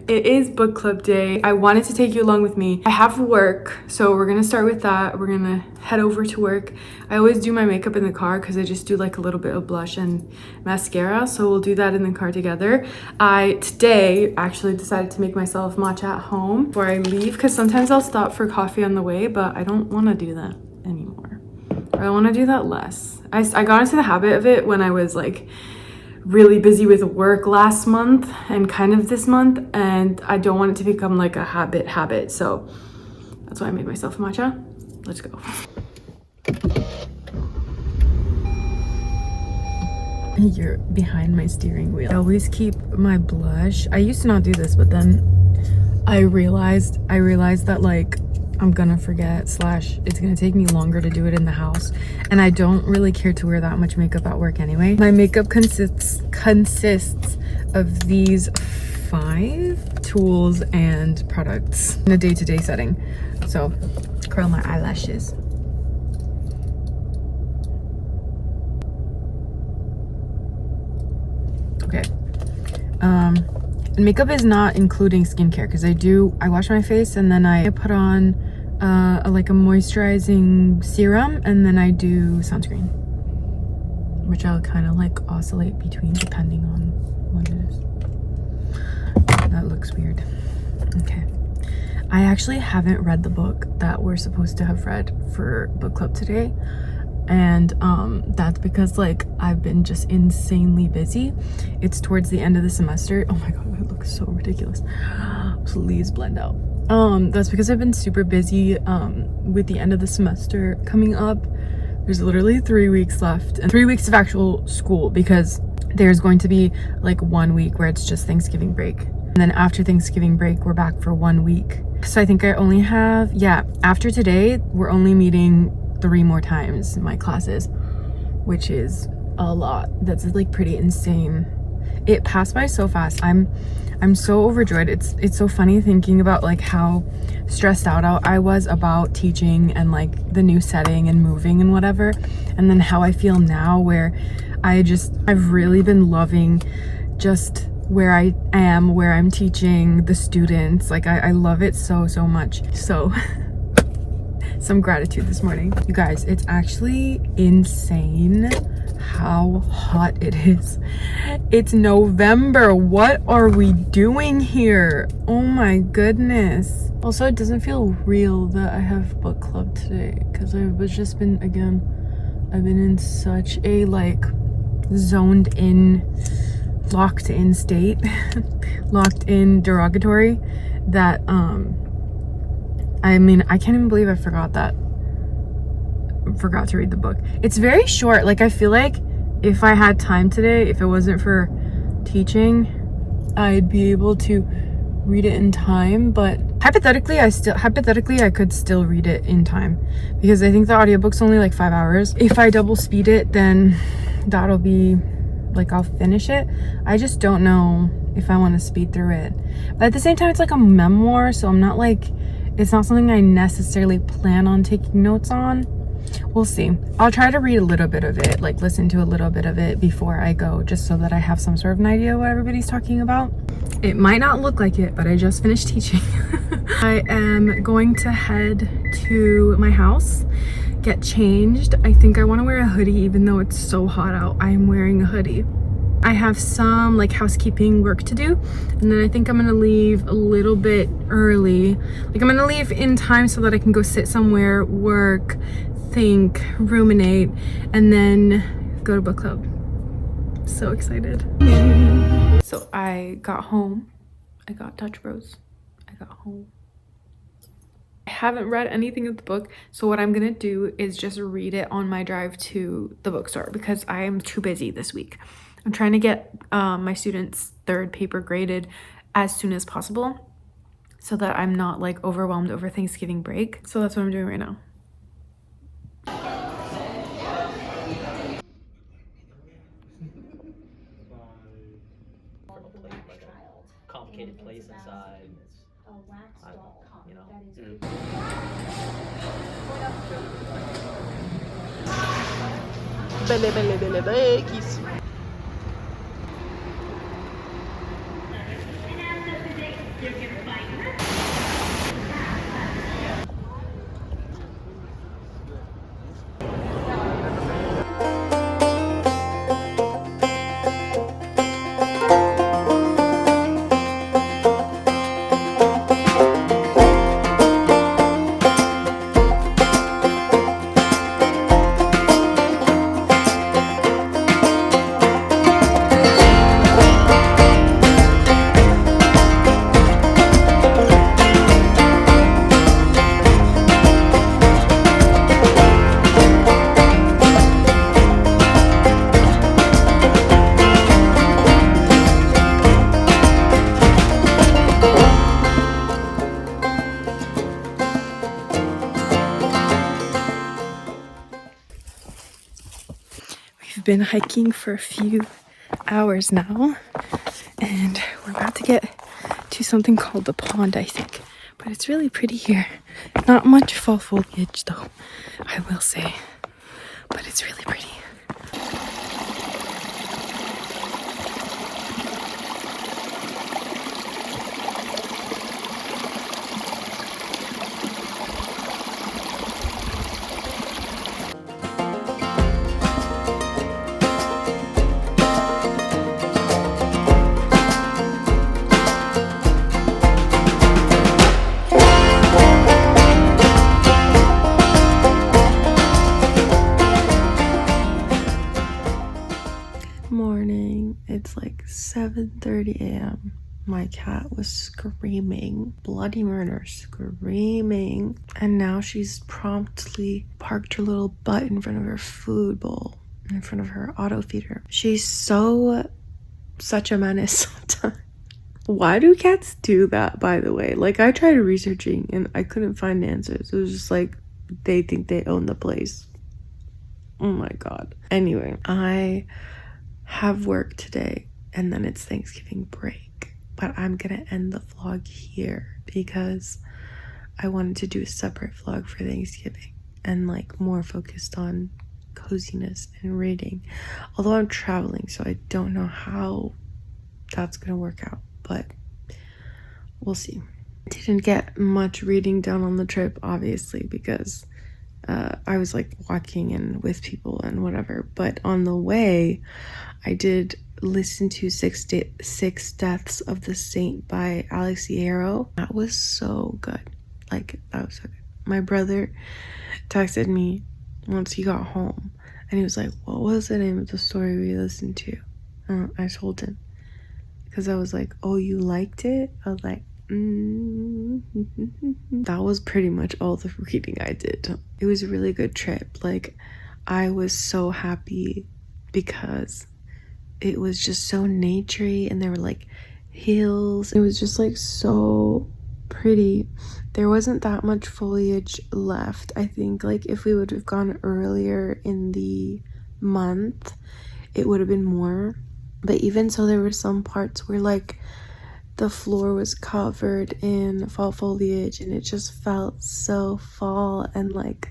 It is book club day. I wanted to take you along with me. I have work, so we're gonna start with that. We're gonna head over to work. I always do my makeup in the car because I just do like a little bit of blush and mascara, so we'll do that in the car together. I today actually decided to make myself matcha at home before I leave because sometimes I'll stop for coffee on the way, but I don't want to do that anymore. I want to do that less. I got into the habit of it when I was like really busy with work last month and kind of this month, and I don't want it to become like a habit, so that's why I made myself a matcha. Let's go. You're behind my steering wheel. I always keep my blush. I used to not do this, but then I realized that like I'm gonna forget / it's gonna take me longer to do it in the house, and I don't really care to wear that much makeup at work anyway. My makeup consists of these 5 tools and products in a day-to-day setting. So curl my eyelashes. Okay. And makeup is not including skincare because I wash my face and then I put on like a moisturizing serum, and then I do sunscreen, which I'll kind of like oscillate between depending on what it is. That looks weird. Okay. I actually haven't read the book that we're supposed to have read for book club today. And that's because like I've been just insanely busy. It's towards the end of the semester. Oh my god, that looks so ridiculous. Please blend out. That's because I've been super busy with the end of the semester coming up. There's literally 3 weeks left and 3 weeks of actual school, because there's going to be like 1 week where it's just Thanksgiving break, and then after Thanksgiving break we're back for 1 week. So I think I only have, after today we're only meeting 3 more times in my classes, which is a lot. That's like pretty insane. It passed by so fast. I'm so overjoyed. It's so funny thinking about like how stressed out I was about teaching and like the new setting and moving and whatever, and then how I feel now where I've really been loving just where I am, where I'm teaching, the students. Like I love it so much. So some gratitude this morning. You guys, it's actually insane how hot it is. It's November. What are we doing here? Oh my goodness. Also, it doesn't feel real that I have book club today because I've been in such a like zoned in, locked in state, locked in derogatory, that I mean, I can't even believe I forgot to read the book. It's very short. Like I feel like if I had time today, if it wasn't for teaching, I'd be able to read it in time, but hypothetically I could still read it in time, because I think the audiobook's only like 5 hours. If I double speed it, then that'll be like I'll finish it. I just don't know if I want to speed through it. But at the same time, it's like a memoir, so I'm not like, it's not something I necessarily plan on taking notes on. We'll see. I'll try to read a little bit of it, like listen to a little bit of it before I go, just so that I have some sort of an idea what everybody's talking about. It might not look like it, but I just finished teaching. I am going to head to my house, get changed. I think I want to wear a hoodie even though it's so hot out. I'm wearing a hoodie. I have some like housekeeping work to do, and then I think I'm gonna leave a little bit early. Like I'm gonna leave in time so that I can go sit somewhere, work, think, ruminate, and then go to book club. So excited. So I got home. I got Dutch Bros. I got home. I haven't read anything of the book, so what I'm gonna do is just read it on my drive to the bookstore because I am too busy this week. I'm trying to get my students' 3rd paper graded as soon as possible so that I'm not like overwhelmed over Thanksgiving break. So that's what I'm doing right now. Complicated place inside. You know. Bele kiss. been hiking for a few hours now, and we're about to get to something called the pond, I think. But it's really pretty here. Not much fall foliage though, I will say. But it's really pretty. Morning. It's like 7:30 a.m. My cat was screaming, bloody murder, screaming. And now she's promptly parked her little butt in front of her food bowl, in front of her auto feeder. She's such a menace sometimes. Why do cats do that, by the way? Like, I tried researching and I couldn't find answers. It was just like, they think they own the place. Oh my god. Anyway, I have work today and then it's Thanksgiving break, but I'm gonna end the vlog here because I wanted to do a separate vlog for Thanksgiving and like more focused on coziness and reading, although I'm traveling, so I don't know how that's gonna work out, but we'll see. Didn't get much reading done on the trip, obviously, because I was like walking and with people and whatever, but on the way I did listen to Six Deaths of the Saint by Alex Hierro. That was so good. Like, that was so good. My brother texted me once he got home and he was like, what was the name of the story we listened to? I told him because I was like, oh, you liked it? I was like, That was pretty much all the reading I did. It was a really good trip. Like, I was so happy because it was just so naturey and there were like hills. It was just like so pretty. There wasn't that much foliage left. I think like if we would have gone earlier in the month, it would have been more. But even so, there were some parts where like the floor was covered in fall foliage and it just felt so fall and like,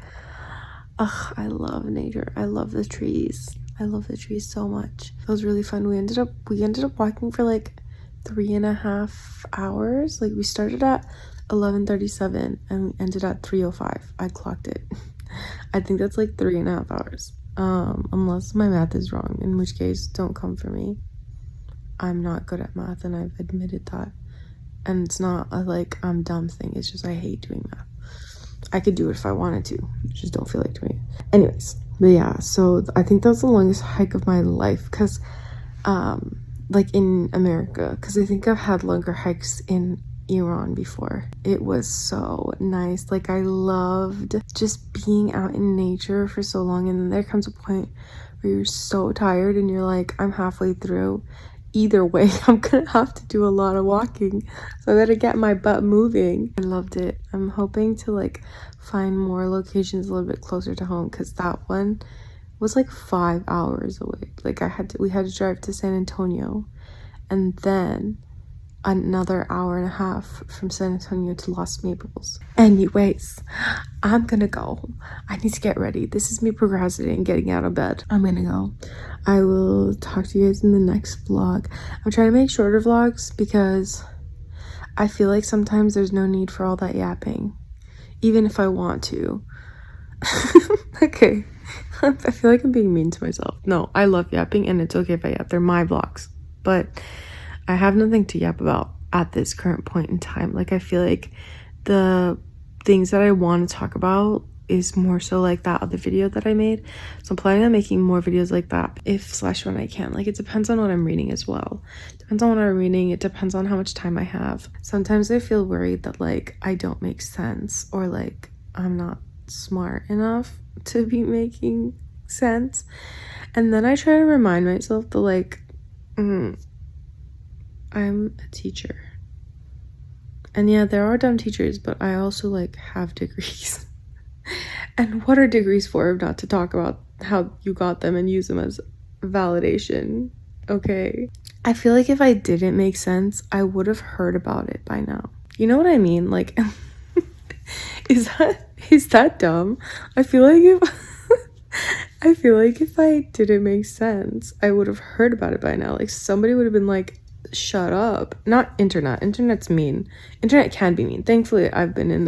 ugh, I love nature. I love the trees. I love the trees so much. It was really fun. We ended up walking for like 3.5 hours. Like, we started at 11:37 and we ended at 3:05. I clocked it. I think that's like 3.5 hours. Unless my math is wrong, in which case don't come for me. I'm not good at math and I've admitted that. And it's not a like I'm dumb thing. It's just I hate doing math. I could do it if I wanted to. I just don't feel like doing it. Anyways, but yeah, so I think that was the longest hike of my life because like in America, because I think I've had longer hikes in Iran before. It was so nice. Like, I loved just being out in nature for so long, and then there comes a point where you're so tired and you're like, I'm halfway through. Either way, I'm gonna have to do a lot of walking, so I gotta get my butt moving. I loved it. I'm hoping to like find more locations a little bit closer to home because that one was like 5 hours away. Like, we had to drive to San Antonio and then another 1.5 hours from San Antonio to Los Maples. Anyways, I'm gonna go. I need to get ready. This is me procrastinating getting out of bed. I'm gonna go. I will talk to you guys in the next vlog. I'm trying to make shorter vlogs because I feel like sometimes there's no need for all that yapping, even if I want to. Okay. I feel like I'm being mean to myself. No, I love yapping and it's okay if I yap. They're my vlogs. But I have nothing to yap about at this current point in time. Like, I feel like the things that I want to talk about is more so like that other video that I made. So I'm planning on making more videos like that when I can. Like, it depends on what I'm reading as well. Depends on what I'm reading. It depends on how much time I have. Sometimes I feel worried that like I don't make sense or like I'm not smart enough to be making sense. And then I try to remind myself that like I'm a teacher. And yeah, there are dumb teachers, but I also like have degrees. And what are degrees for if not to talk about how you got them and use them as validation, okay? I feel like if I didn't make sense, I would have heard about it by now. You know what I mean? Like, is that dumb? I feel like if I didn't make sense, I would have heard about it by now. Like, somebody would have been like, shut up. Not internet. Internet's mean. Internet can be mean. Thankfully, I've been in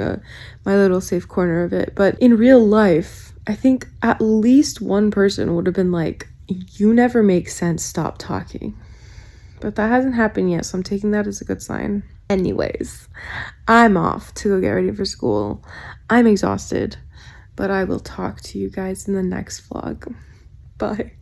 my little safe corner of it. But in real life, I think at least one person would have been like, you never make sense, stop talking. But that hasn't happened yet, so I'm taking that as a good sign. Anyways, I'm off to go get ready for school. I'm exhausted, but I will talk to you guys in the next vlog. Bye.